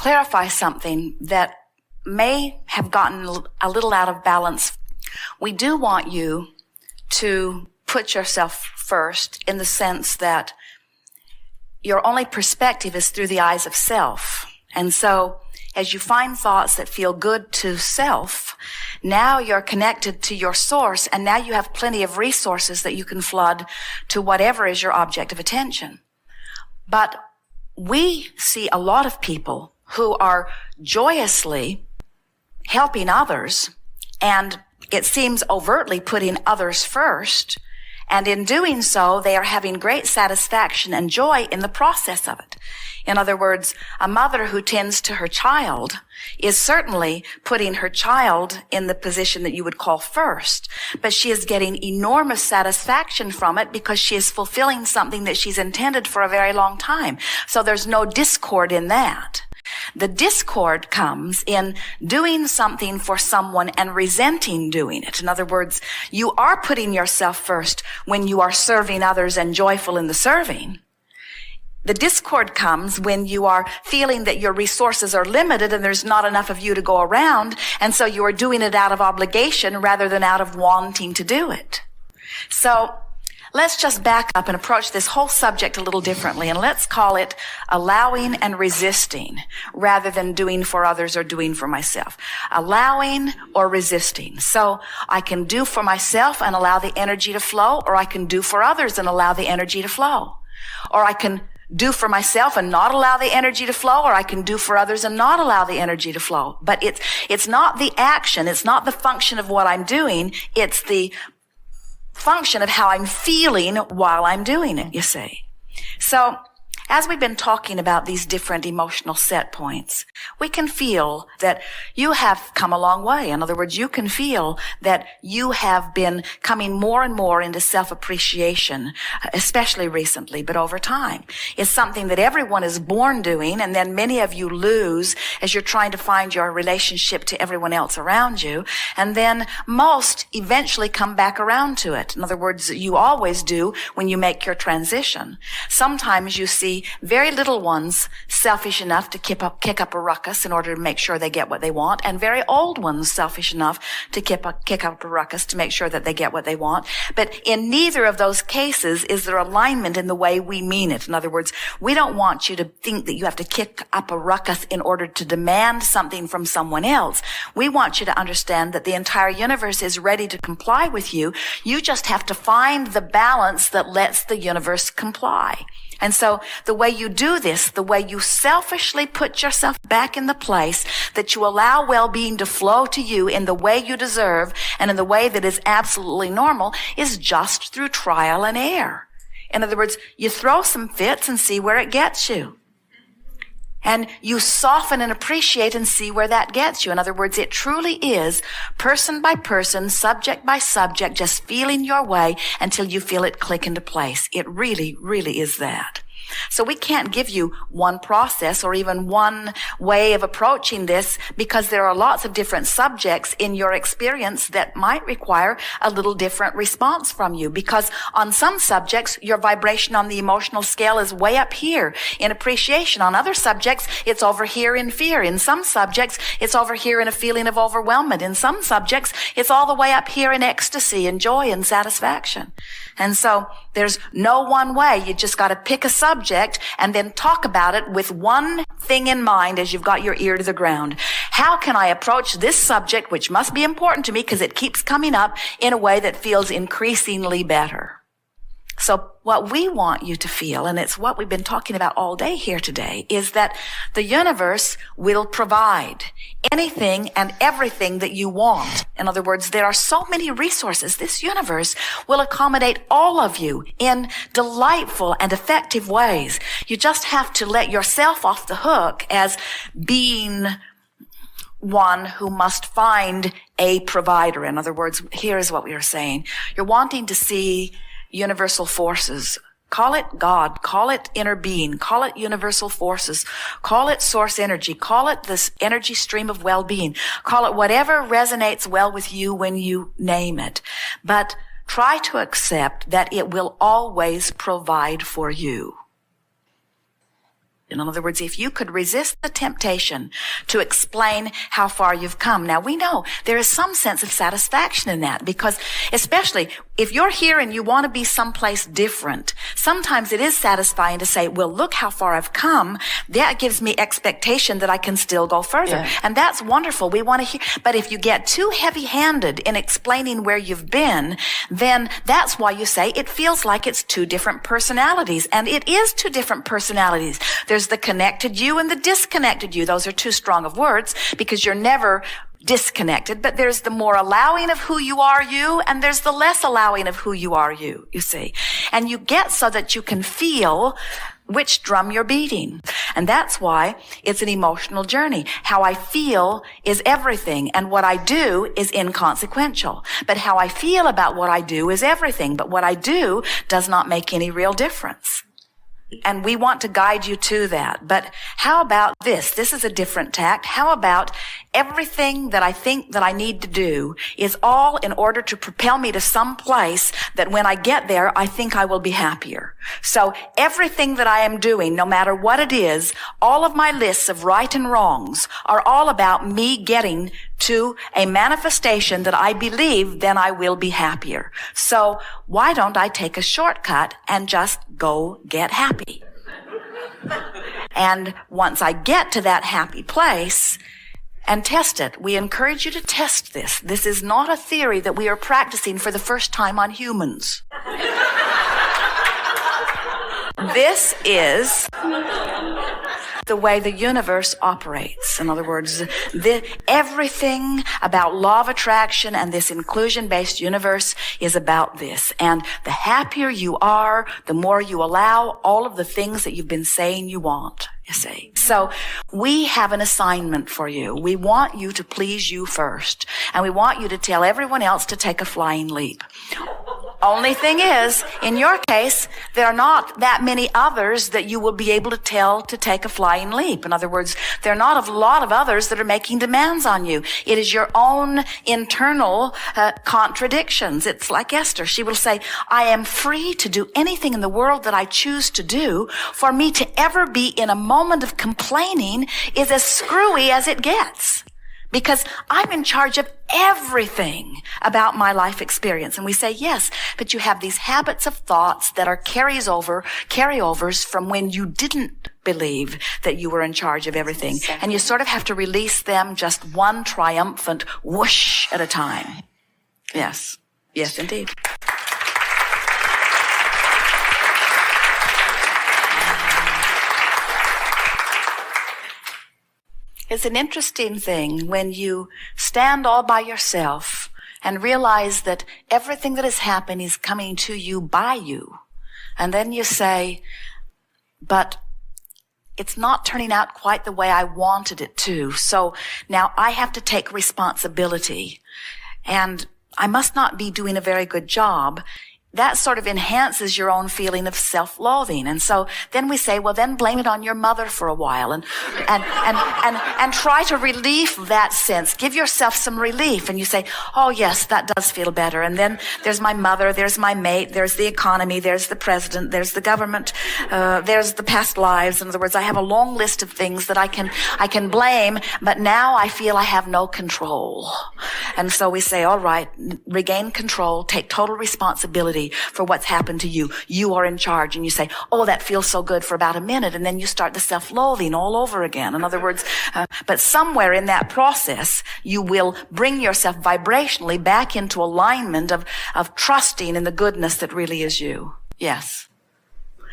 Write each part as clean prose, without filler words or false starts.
clarify something that may have gotten a little out of balance. We do want you to put yourself first in the sense that your only perspective is through the eyes of self. And so as you find thoughts that feel good to self, now you're connected to your source, and now you have plenty of resources that you can flood to whatever is your object of attention. But we see a lot of people who are joyously helping others, and it seems overtly putting others first. And in doing so, they are having great satisfaction and joy in the process of it. In other words, a mother who tends to her child is certainly putting her child in the position that you would call first, but she is getting enormous satisfaction from it because she is fulfilling something that she's intended for a very long time. So there's no discord in that. The discord comes in doing something for someone and resenting doing it. In other words, you are putting yourself first when you are serving others and joyful in the serving. The discord comes when you are feeling that your resources are limited and there's not enough of you to go around, and so you are doing it out of obligation rather than out of wanting to do it. So let's just back up and approach this whole subject a little differently, and let's call it allowing and resisting rather than doing for others or doing for myself. Allowing or resisting. So I can do for myself and allow the energy to flow, or I can do for others and allow the energy to flow. Or I can do for myself and not allow the energy to flow, or I can do for others and not allow the energy to flow. But it's not the action, it's not the function of what I'm doing, it's the function of how I'm feeling while I'm doing it, you see. So as we've been talking about these different emotional set points, we can feel that you have come a long way. In other words, you can feel that you have been coming more and more into self-appreciation, especially recently, but over time. It's something that everyone is born doing, and then many of you lose as you're trying to find your relationship to everyone else around you, and then most eventually come back around to it. In other words, you always do when you make your transition. Sometimes you see very little ones selfish enough to kick up a ruckus in order to make sure they get what they want, and very old ones selfish enough to kick up a ruckus to make sure that they get what they want. But in neither of those cases is there alignment in the way we mean it. In other words, we don't want you to think that you have to kick up a ruckus in order to demand something from someone else. We want you to understand that the entire universe is ready to comply with you. You just have to find the balance that lets the universe comply. And so the way you do this, the way you selfishly put yourself back in the place that you allow well-being to flow to you in the way you deserve and in the way that is absolutely normal, is just through trial and error. In other words, you throw some fits and see where it gets you. And you soften and appreciate and see where that gets you. In other words, it truly is person by person, subject by subject, just feeling your way until you feel it click into place. It really, really is that. So we can't give you one process or even one way of approaching this, because there are lots of different subjects in your experience that might require a little different response from you. Because on some subjects, your vibration on the emotional scale is way up here in appreciation. On other subjects, it's over here in fear. In some subjects, it's over here in a feeling of overwhelmment. In some subjects, it's all the way up here in ecstasy and joy and satisfaction. And so there's no one way. You just got to pick a subject and then talk about it with one thing in mind as you've got your ear to the ground. How can I approach this subject, which must be important to me because it keeps coming up, in a way that feels increasingly better? So what we want you to feel, and it's what we've been talking about all day here today, is that the universe will provide anything and everything that you want. In other words, there are so many resources. This universe will accommodate all of you in delightful and effective ways. You just have to let yourself off the hook as being one who must find a provider. In other words, here is what we are saying. You're wanting to see universal forces. Call it God, call it inner being, call it universal forces, call it source energy, call it this energy stream of well-being, call it whatever resonates well with you when you name it. But try to accept that it will always provide for you. In other words, if you could resist the temptation to explain how far you've come. Now, we know there is some sense of satisfaction in that, because especially if you're here and you want to be someplace different, sometimes it is satisfying to say, well, look how far I've come. That gives me expectation that I can still go further. Yeah. And that's wonderful. We want to hear. But if you get too heavy-handed in explaining where you've been, then that's why you say it feels like it's two different personalities. And it is two different personalities. There's the connected you and the disconnected you. Those are too strong of words because you're never disconnected, but there's the more allowing of who you are you, and there's the less allowing of who you are you see. And you get so that you can feel which drum you're beating. And that's why it's an emotional journey. How I feel is everything, and what I do is inconsequential. But how I feel about what I do is everything, but what I do does not make any real difference. And we want to guide you to that. But how about this? This is a different tact. How about everything that I think that I need to do is all in order to propel me to some place that when I get there, I think I will be happier. So everything that I am doing, no matter what it is, all of my lists of right and wrongs are all about me getting to a manifestation that I believe then I will be happier. So why don't I take a shortcut and just go get happy? And once I get to that happy place, and test it. We encourage you to test this. This is not a theory that we are practicing for the first time on humans. This is the way the universe operates. In other words, everything about law of attraction and this inclusion-based universe is about this. And the happier you are, the more you allow all of the things that you've been saying you want, you see. So we have an assignment for you. We want you to please you first. And we want you to tell everyone else to take a flying leap. Only thing is, in your case, there are not that many others that you will be able to tell to take a flying leap. In other words, there are not a lot of others that are making demands on you. It is your own internal contradictions. It's like Esther. She will say, I am free to do anything in the world that I choose to do. For me to ever be in a moment of complaining is as screwy as it gets. Because I'm in charge of everything about my life experience. And we say, yes, but you have these habits of thoughts that are carryovers from when you didn't believe that you were in charge of everything. And you sort of have to release them just one triumphant whoosh at a time. Yes. Yes, indeed. It's an interesting thing when you stand all by yourself and realize that everything that has happened is coming to you by you. And then you say, but it's not turning out quite the way I wanted it to. So now I have to take responsibility. And I must not be doing a very good job. That sort of enhances your own feeling of self-loathing. And so then we say, well, then blame it on your mother for a while and try to relieve that sense. Give yourself some relief. And you say, oh, yes, that does feel better. And then there's my mother, there's my mate, there's the economy, there's the president, there's the government, there's the past lives. In other words, I have a long list of things that I can blame, but now I feel I have no control. And so we say, all right, regain control, take total responsibility for what's happened to you. You are in charge. And you say, oh, that feels so good for about a minute. And then you start the self-loathing all over again. In other words, but somewhere in that process, you will bring yourself vibrationally back into alignment of trusting in the goodness that really is you. Yes.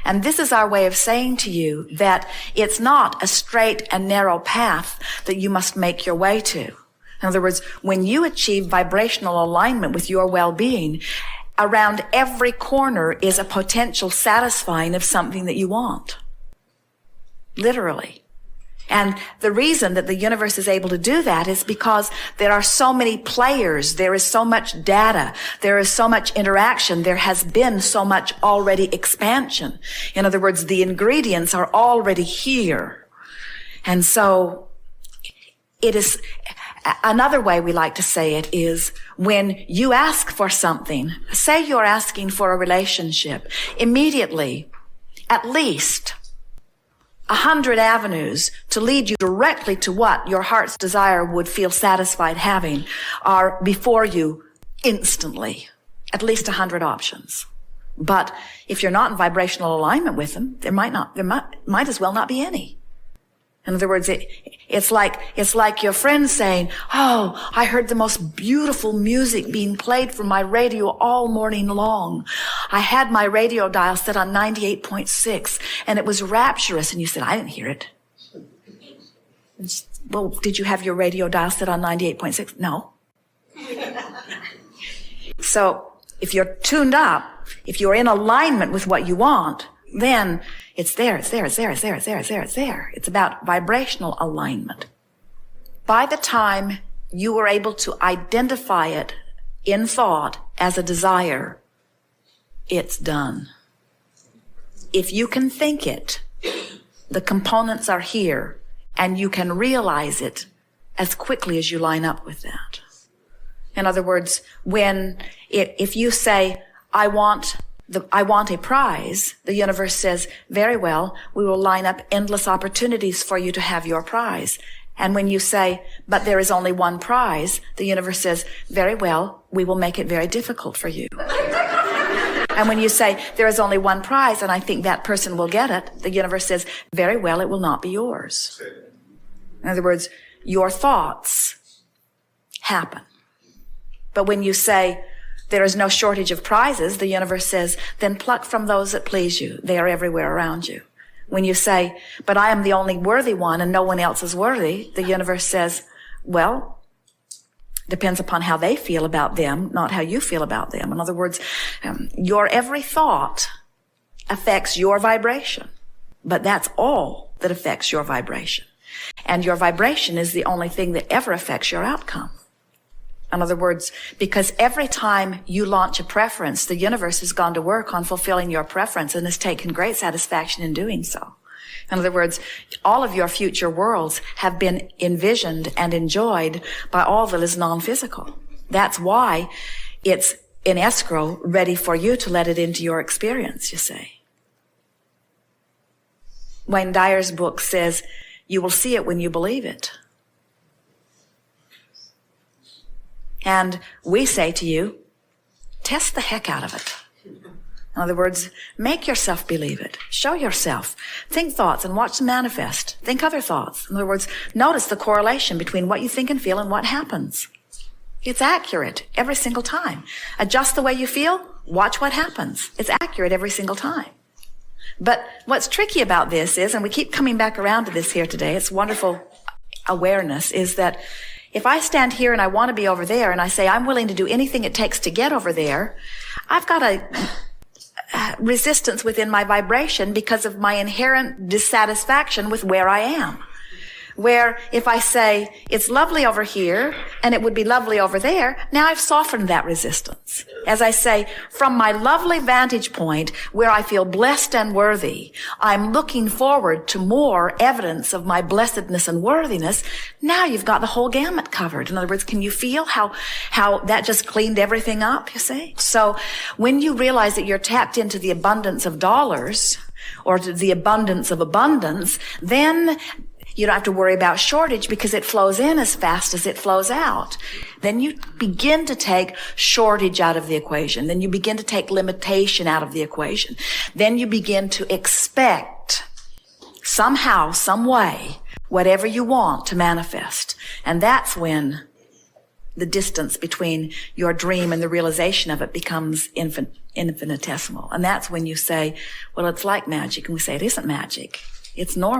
And this is our way of saying to you that it's not a straight and narrow path that you must make your way to. In other words, when you achieve vibrational alignment with your well-being, around every corner is a potential satisfying of something that you want. Literally. And the reason that the universe is able to do that is because there are so many players, there is so much data, there is so much interaction, there has been so much already expansion. In other words, the ingredients are already here. And so it is, another way we like to say it is when you ask for something, say you're asking for a relationship, immediately, at least 100 avenues to lead you directly to what your heart's desire would feel satisfied having are before you instantly. At least 100 options. But if you're not in vibrational alignment with them, there might as well not be any. In other words, it's like your friend saying, "Oh, I heard the most beautiful music being played from my radio all morning long. I had my radio dial set on 98.6 and it was rapturous." And you said, "I didn't hear it." Well, did you have your radio dial set on 98.6? No. So if you're tuned up, if you're in alignment with what you want, then it's there. It's about vibrational alignment. By the time you were able to identify it in thought as a desire, it's done. If you can think it, the components are here, and you can realize it as quickly as you line up with that. In other words, if you say, I want a prize, the universe says, very well, we will line up endless opportunities for you to have your prize. And when you say, but there is only one prize, the universe says, very well, we will make it very difficult for you. And when you say, there is only one prize and I think that person will get it, the universe says, very well, it will not be yours. In other words, your thoughts happen. But when you say, there is no shortage of prizes, the universe says, then pluck from those that please you. They are everywhere around you. When you say, but I am the only worthy one and no one else is worthy, the universe says, well, depends upon how they feel about them, not how you feel about them. In other words, your every thought affects your vibration, but that's all that affects your vibration. And your vibration is the only thing that ever affects your outcome. In other words, because every time you launch a preference, the universe has gone to work on fulfilling your preference and has taken great satisfaction in doing so. In other words, all of your future worlds have been envisioned and enjoyed by all that is non-physical. That's why it's in escrow, ready for you to let it into your experience, you see. Wayne Dyer's book says, you will see it when you believe it. And we say to you, test the heck out of it. In other words, make yourself believe it. Show yourself. Think thoughts and watch them manifest. Think other thoughts. In other words, notice the correlation between what you think and feel and what happens. It's accurate every single time. Adjust the way you feel, watch what happens. It's accurate every single time. But what's tricky about this is, and we keep coming back around to this here today, it's wonderful awareness, is that if I stand here and I want to be over there and I say I'm willing to do anything it takes to get over there, I've got a resistance within my vibration because of my inherent dissatisfaction with where I am. Where if I say it's lovely over here and it would be lovely over there, now I've softened that resistance. As I say, from my lovely vantage point where I feel blessed and worthy, I'm looking forward to more evidence of my blessedness and worthiness. Now you've got the whole gamut covered. In other words, can you feel how that just cleaned everything up, you see? So when you realize that you're tapped into the abundance of dollars or to the abundance of abundance, then you don't have to worry about shortage because it flows in as fast as it flows out. Then you begin to take shortage out of the equation. Then you begin to take limitation out of the equation. Then you begin to expect somehow, some way, whatever you want to manifest. And that's when the distance between your dream and the realization of it becomes infinitesimal. And that's when you say, well, it's like magic. And we say, it isn't magic. It's normal.